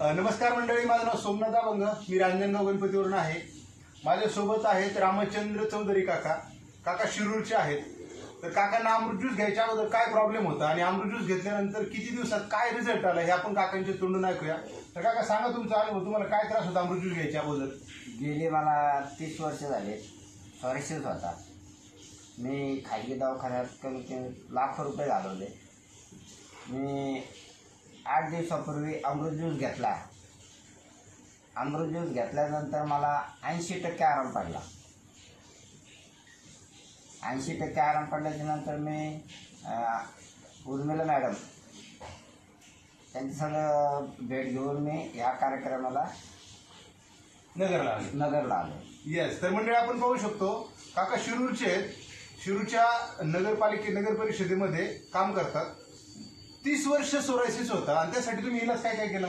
नमस्कार मंडळी, माझं नाव सोमनाथ अभंग, मी रांजणगाव गणपतीवरून आहे. माझ्यासोबत आहेत रामचंद्र चौधरी काका शिरूरचे आहेत. तर काकांना अमृत ज्यूस घ्यायच्या अगोदर काय प्रॉब्लेम होता आणि अमृत ज्यूस घेतल्यानंतर किती दिवसात काय रिझल्ट आला हे आपण काकांच्या तोंडून ऐकूया. तर काका सांगा तुमचा अनुभव, तुम्हाला काय त्रास होता अमृत ज्यूस घ्यायच्या अगोदर? गेली मला 30 वर्ष झाले. सॉरेसिस होता. मी खाजगी दवाखान्यात कमी कमी लाखो रुपये घालवले. मी 8 दिवसापूर्वी अमृत ज्यूस घेतला. अमृत ज्यूस घेतल्यानंतर मला 80% आराम पडला. 80% आराम पडल्याच्यानंतर मी उर्मिला मॅडम त्यांच्यासंग भेट घेऊन मी ह्या कार्यक्रमाला नगरला आलो. येस, तर मंडळी आपण पाहू शकतो काका शिरूरचे आहेत. शिरूरच्या नगर परिषदेमध्ये काम करतात. 30 वर्ष सोरायसिस होता आणि त्यासाठी तुम्ही इलाज काय काय केला?